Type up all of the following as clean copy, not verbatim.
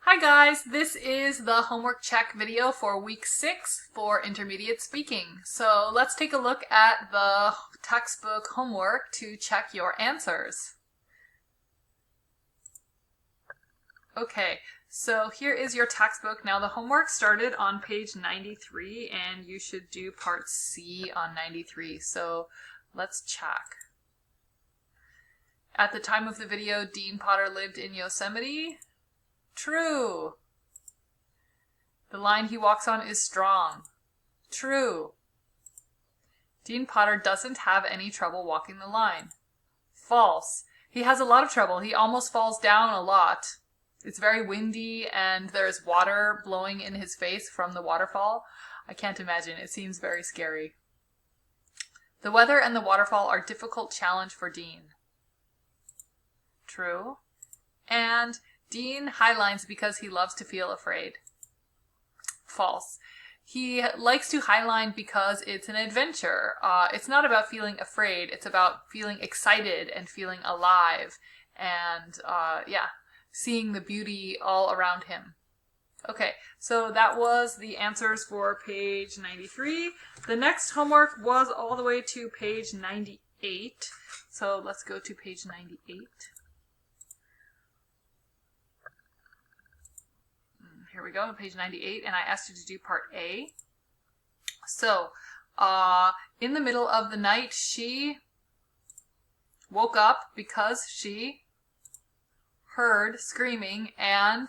Hi guys, this is the homework check video for week 6 for intermediate speaking. So let's take a look at the textbook homework to check your answers. Okay, so here is your textbook. Now the homework started on page 93 and you should do part C on 93. So let's check. At the time of the video, Dean Potter lived in Yosemite. True. The line he walks on is strong. True. Dean Potter doesn't have any trouble walking the line. False. He has a lot of trouble. He almost falls down a lot. It's very windy and there's water blowing in his face from the waterfall. I can't imagine. It seems very scary. The weather and the waterfall are a difficult challenge for Dean. True. And Dean highlines because he loves to feel afraid. False. He likes to highline because it's an adventure. It's not about feeling afraid. It's about feeling excited and feeling alive and, seeing the beauty all around him. Okay, so that was the answers for page 93. The next homework was all the way to page 98. So let's go to page 98. Here we go, page 98, and I asked you to do part A. So, in the middle of the night, she woke up because she heard screaming and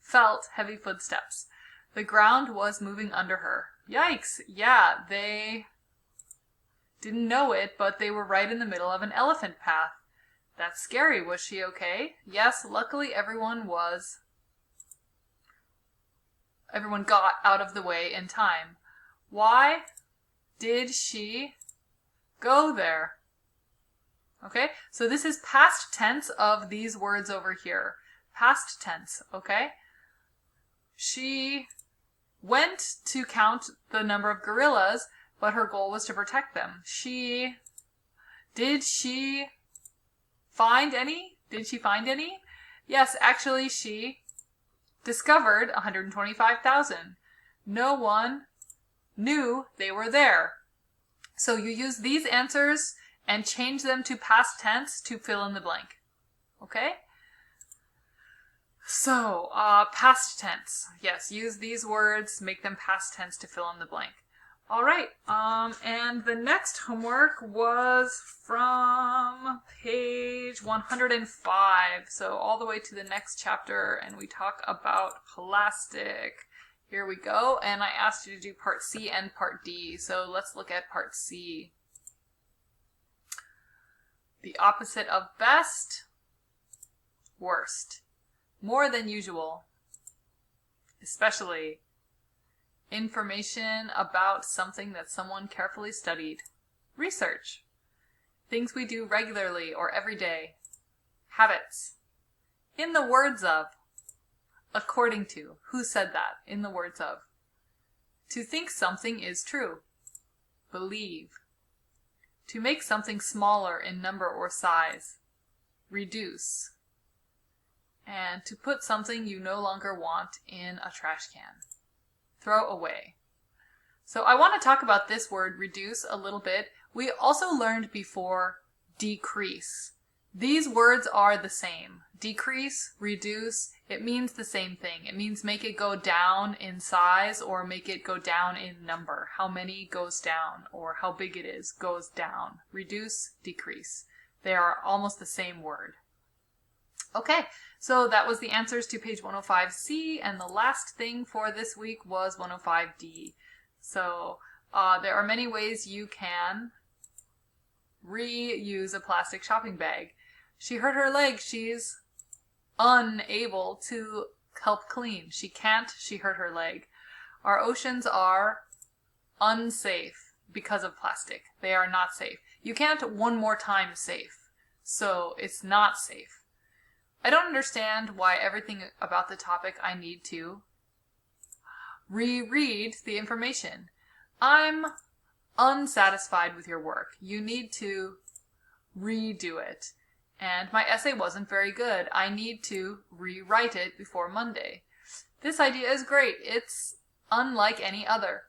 felt heavy footsteps. The ground was moving under her. Yikes! Yeah, they didn't know it, but they were right in the middle of an elephant path. That's scary. Was she okay? Yes, luckily everyone got out of the way in time. Why did she go there? Okay, so this is past tense of these words over here. Past tense, okay? She went to count the number of gorillas, but her goal was to protect them. Did she find any? Yes, actually she discovered 125,000. No one knew they were there. So you use these answers and change them to past tense to fill in the blank. Okay? So, past tense. Yes, use these words, make them past tense to fill in the blank. All right, and the next homework was from page 105, so all the way to the next chapter, and we talk about plastic. Here we go, and I asked you to do part C and part D, so let's look at part C. The opposite of best, worst. More than usual, especially. Information about something that someone carefully studied. Research. Things we do regularly or every day. Habits. In the words of. According to. Who said that? In the words of. To think something is true. Believe. To make something smaller in number or size. Reduce. And to put something you no longer want in a trash can. Throw away. So I want to talk about this word, reduce, a little bit. We also learned before decrease. These words are the same. Decrease, reduce, it means the same thing. It means make it go down in size or make it go down in number. How many goes down or how big it is goes down. Reduce, decrease. They are almost the same word. Okay, so that was the answers to page 105C, and the last thing for this week was 105D. So there are many ways you can reuse a plastic shopping bag. She hurt her leg. She's unable to help clean. She can't. She hurt her leg. Our oceans are unsafe because of plastic. They are not safe. You can't one more time safe. So it's not safe. I don't understand why everything about the topic I need to reread the information. I'm unsatisfied with your work. You need to redo it. and my essay wasn't very good. I need to rewrite it before Monday. This idea is great. It's unlike any other.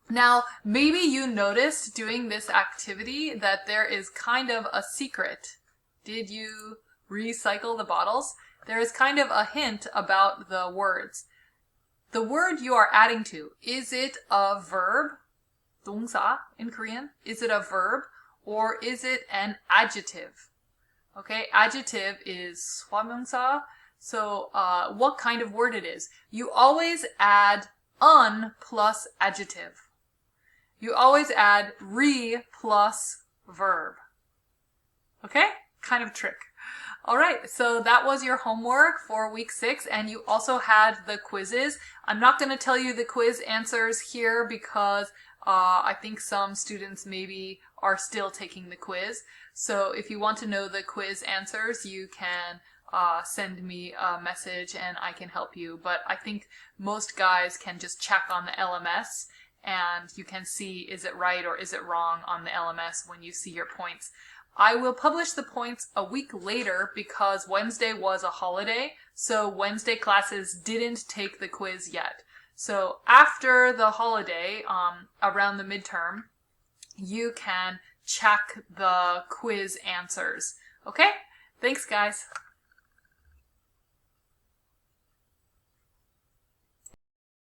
Now, maybe you noticed doing this activity that there is kind of a secret. Did you recycle the bottles? There is kind of a hint about the words. The word you are adding to, is it a verb? 동사 in Korean. Is it a verb or is it an adjective? Okay, adjective is 화명사. So what kind of word it is? You always add un plus adjective. You always add re plus verb. Okay? Kind of trick. All right, so that was your homework for week 6, and you also had the quizzes. I'm not going to tell you the quiz answers here because I think some students maybe are still taking the quiz. So if you want to know the quiz answers, you can send me a message and I can help you. But I think most guys can just check on the LMS and you can see is it right or is it wrong on the LMS when you see your points. I will publish the points a week later because Wednesday was a holiday, so Wednesday classes didn't take the quiz yet. So after the holiday, around the midterm, you can check the quiz answers. Okay? Thanks, guys.